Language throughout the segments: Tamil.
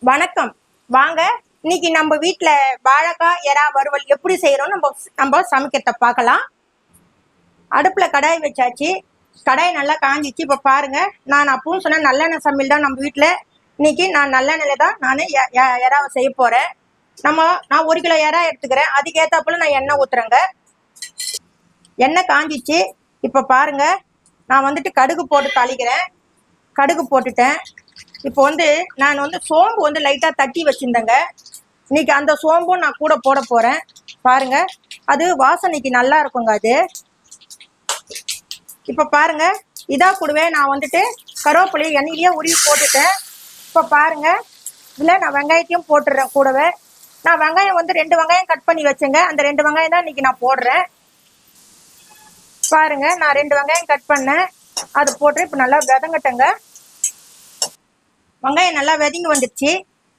வணக்கம். வாங்க, இன்னைக்கு நம்ம வீட்டில் வாழைக்காய் எறா வறுவல் எப்படி செய்யறோம் நம்ம சமைக்கிறத பார்க்கலாம். அடுப்பில் கடாய் வச்சாச்சு. கடாய் நல்லா காஞ்சிச்சு. இப்போ பாருங்க, நான் அப்பவும் சொன்னேன் நல்லெண்ணெய் சமையல் தான் நம்ம வீட்டில். இன்னைக்கு நான் நல்லெண்ணெயில் தான் நான் எறாவை செய்ய போகிறேன். நான் 1 கிலோ எறா எடுத்துக்கிறேன். அதுக்கேற்றாப்புல நான் எண்ணெய் ஊற்றுறேங்க. எண்ணெய் காஞ்சிச்சு. இப்போ பாருங்க, நான் கடுகு போட்டு தாளிக்கிறேன். கடுகு போட்டுட்டேன். இப்போ நான் சோம்பு லைட்டாக தட்டி வச்சுருந்தேங்க. இன்னைக்கு அந்த சோம்பும் நான் கூட போட போகிறேன். பாருங்க, அது வாசனைக்கு நல்லா இருக்குங்க அது. இப்போ பாருங்க, கூடவே நான் கருவேப்பிலையை எண்ணெயிலேயே உருவி போட்டுட்டேன். இப்போ பாருங்க, இதில் நான் வெங்காயத்தையும் போட்டுடுறேன் கூடவே. நான் வெங்காயம் 2 வெங்காயம் கட் பண்ணி வச்சேங்க. அந்த 2 வெங்காயம் தான் இன்னைக்கு நான் போடுறேன். பாருங்க, நான் 2 வெங்காயம் கட் பண்ணேன். அது போட்டு இப்போ நல்லா விதங்கட்டேங்க. வெங்காயம் நல்லா வதங்கி வந்துடுச்சு.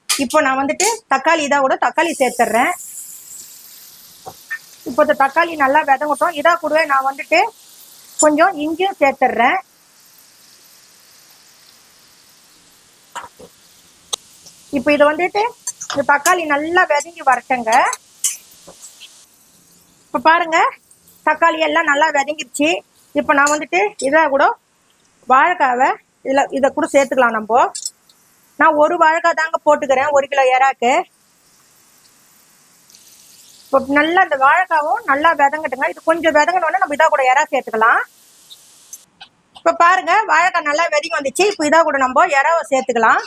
இப்போ நான் தக்காளி கூட தக்காளி சேர்த்துட்றேன். இப்போ இந்த தக்காளி நல்லா விதங்கட்டும். கூடவே நான் கொஞ்சம் இஞ்சியும் சேர்த்துட்றேன். இப்போ இது இந்த தக்காளி நல்லா வதங்கி வரட்டுங்க. இப்போ பாருங்க, தக்காளி எல்லாம் நல்லா வதங்கிடுச்சு. இப்போ நான் கூட வாழைக்காவை இதை கூட சேர்த்துக்கலாம். நான் 1 வாழைக்காய் தாங்க போட்டுக்கிறேன் 1 கிலோ எறாக்கு. இப்போ நல்லா இந்த வாழைக்காவும் நல்லா விதங்கட்டுங்க. இது கொஞ்சம் விதங்கணும்னா நம்ம கூட எறா சேர்த்துக்கலாம். இப்போ பாருங்க, வாழைக்காய் நல்லா வதங்கி வந்துச்சு. இப்போ கூட நம்ம எறாவை சேர்த்துக்கலாம்.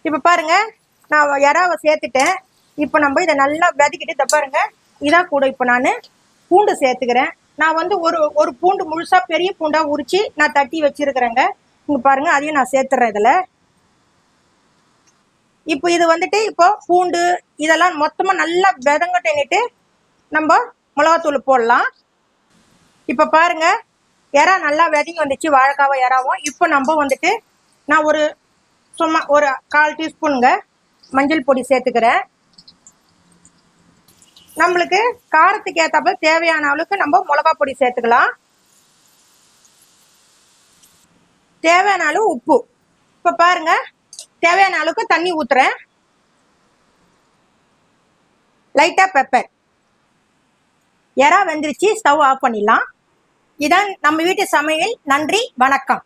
இப்போ பாருங்க, நான் எறாவை சேர்த்துட்டேன். இப்போ நம்ம இதை நல்லா வதக்கிட்டு பாருங்க, கூட இப்போ நான் பூண்டு சேர்த்துக்கிறேன். நான் ஒரு பூண்டு முழுசா பெரிய பூண்டா உரிச்சு நான் தட்டி வச்சிருக்கிறேங்க. இங்க பாருங்க, அதையும் நான் சேர்த்துறேன் இதுல. இப்போ இது இப்போ பூண்டு இதெல்லாம் மொத்தமா நல்லா விதங்கட்டிட்டு நம்ம மிளகாத்தூள் போடலாம். இப்போ பாருங்க, எறா நல்லா வதங்கி வந்துச்சு, வாழைக்காவை எறாவும். இப்போ நம்ம நான் சும்மா ஒரு 1/4 டீஸ்பூனுங்க மஞ்சள் பொடி சேர்த்துக்கிறேன். நம்மளுக்கு காரத்துக்கு ஏற்றாப்புல தேவையான அளவுக்கு நம்ம மிளகா பொடி சேர்த்துக்கலாம். தேவையான அளவு உப்பு. இப்போ பாருங்க, தேவையான அளவுக்கு தண்ணி ஊத்துறேன். லைட்டா பெப்பர். எறா வெந்துருச்சு, ஸ்டவ் ஆஃப் பண்ணிடலாம். இதான் நம்ம வீட்டு சமையல். நன்றி, வணக்கம்.